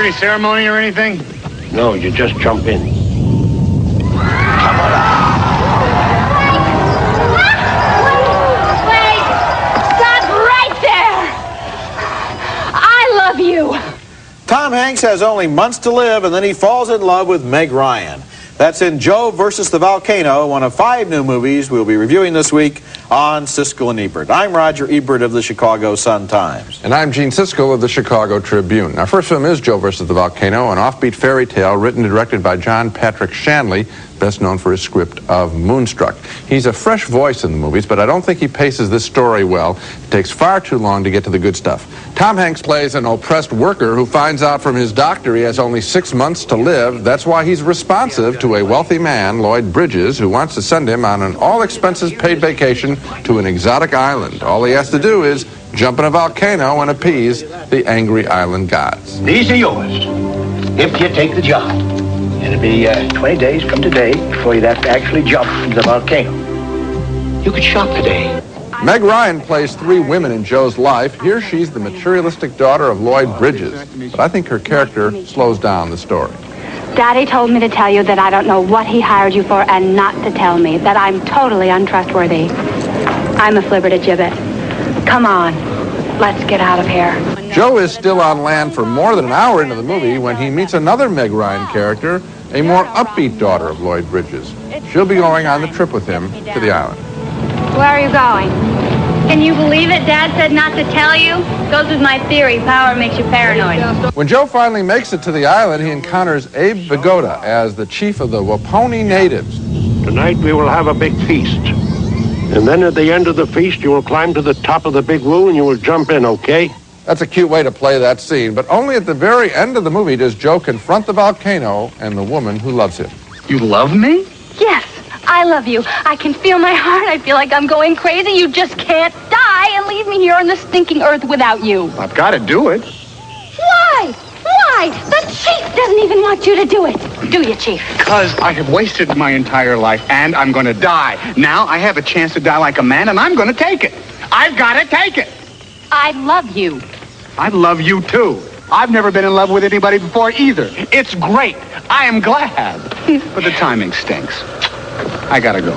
any ceremony or anything? No, you just jump in. Come on out. Wait! Stop right there! I love you! Tom Hanks has only months to live, and then he falls in love with Meg Ryan. That's in Joe versus the Volcano, one of 5 new movies we'll be reviewing this week on Siskel and Ebert. I'm Roger Ebert of the Chicago Sun-Times. And I'm Gene Siskel of the Chicago Tribune. Our first film is Joe versus the Volcano, an offbeat fairy tale written and directed by John Patrick Shanley, best known for his script of Moonstruck. He's a fresh voice in the movies, but I don't think he paces this story well. It takes far too long to get to the good stuff. Tom Hanks plays an oppressed worker who finds out from his doctor he has only 6 months to live. That's why he's responsive to a wealthy man, Lloyd Bridges, who wants to send him on an all-expenses-paid vacation to an exotic island. All he has to do is jump in a volcano and appease the angry island gods. These are yours, if you take the job. It'll be 20 days from today before you'd have to actually jump into the volcano. You could shop today. Meg Ryan plays 3 women in Joe's life. Here she's the materialistic daughter of Lloyd Bridges. But I think her character slows down the story. Daddy told me to tell you that I don't know what he hired you for and not to tell me, that I'm totally untrustworthy. I'm a flipper to gibbet. Come on, let's get out of here. Joe is still on land for more than an hour into the movie when he meets another Meg Ryan character, a more upbeat daughter of Lloyd Bridges. She'll be going on the trip with him to the island. Where are you going? Can you believe it? Dad said not to tell you. Goes with my theory, power makes you paranoid. When Joe finally makes it to the island, he encounters Abe Vigoda as the chief of the Waponi natives. Tonight we will have a big feast. And then at the end of the feast, you will climb to the top of the big woo and you will jump in, okay? That's a cute way to play that scene, but only at the very end of the movie does Joe confront the volcano and the woman who loves him. You love me? Yes, I love you. I can feel my heart. I feel like I'm going crazy. You just can't die and leave me here on the stinking earth without you. I've got to do it. Why? Why? The chief doesn't even want you to do it. Do you, Chief? Because I have wasted my entire life, and I'm going to die. Now I have a chance to die like a man, and I'm going to take it. I've got to take it. I love you. I love you, too. I've never been in love with anybody before, either. It's great. I am glad. But the timing stinks. I got to go.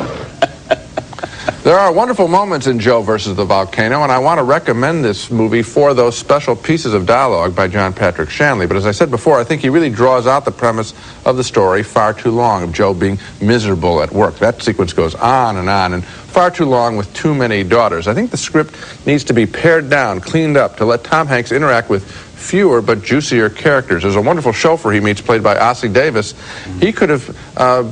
There are wonderful moments in Joe versus the Volcano, and I want to recommend this movie for those special pieces of dialogue by John Patrick Shanley. But as I said before, I think he really draws out the premise of the story far too long, of Joe being miserable at work. That sequence goes on, and far too long with too many daughters. I think the script needs to be pared down, cleaned up, to let Tom Hanks interact with fewer but juicier characters. There's a wonderful chauffeur he meets played by Ossie Davis. He could have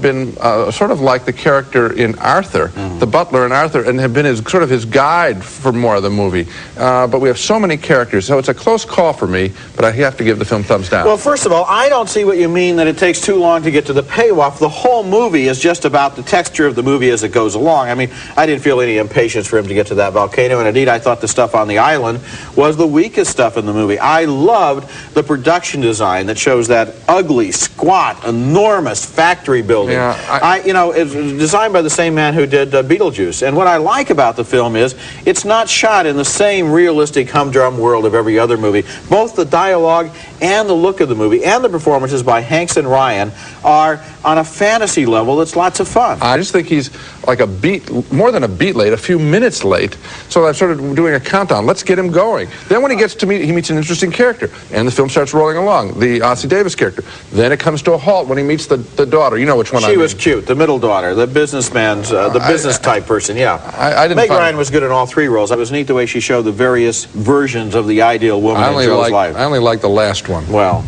been sort of like the character in Arthur, the butler in Arthur, and have been sort of his guide for more of the movie. But we have so many characters, so it's a close call for me, but I have to give the film thumbs down. Well, first of all, I don't see what you mean that it takes too long to get to the payoff. The whole movie is just about the texture of the movie as it goes along. I mean, I didn't feel any impatience for him to get to that volcano, and indeed I thought the stuff on the island was the weakest stuff in the movie. I loved the production design that shows that ugly, squat, enormous factory building. Yeah, you know, it's designed by the same man who did Beetlejuice. And what I like about the film is it's not shot in the same realistic humdrum world of every other movie. Both the dialogue and the look of the movie and the performances by Hanks and Ryan are on a fantasy level that's lots of fun. I just think he's like a beat, more than a beat late, a few minutes late. So I'm sort of doing a countdown. Let's get him going. Then when he gets to meet, he meets an interesting character, and the film starts rolling along, the Ossie Davis character. Then it comes to a halt when he meets the daughter. You know which one I mean. She was cute, the middle daughter, the businessman's, the business type person, yeah. I didn't Meg Ryan was good in all 3 roles. It was neat the way she showed the various versions of the ideal woman in Joe's life. I only like the last one. Well,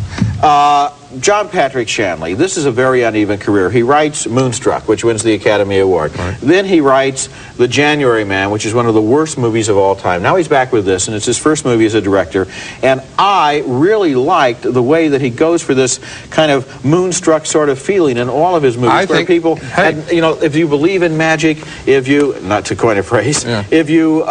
John Patrick Shanley, this is a very uneven career. He writes Moonstruck, which wins the Academy Award. Right. Then he writes The January Man, which is one of the worst movies of all time. Now he's back with this, and it's his first movie as a director. And I really liked the way that he goes for this kind of Moonstruck sort of feeling in all of his movies, where people, had, you know, if you believe in magic, if you, not to coin a phrase, if you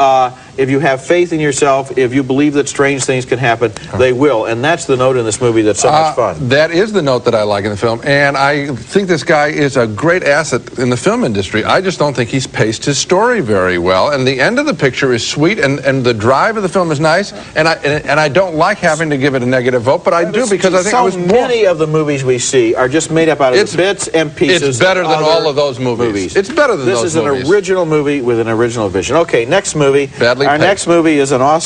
have faith in yourself, if you believe that strange things can happen, they will. And that's the note in this movie that's so much fun. That is the note that I like in the film, and I think this guy is a great asset in the film industry. I just don't think he's paced his story very well, and the end of the picture is sweet, and the drive of the film is nice, and I don't like having to give it a negative vote, but I do because I think so many of the movies we see are just made up out of the bits and pieces. It's better than all of those movies. It's better than those movies. This is an original movie with an original vision. Okay, next movie. Badly Our paced. next movie is an awesome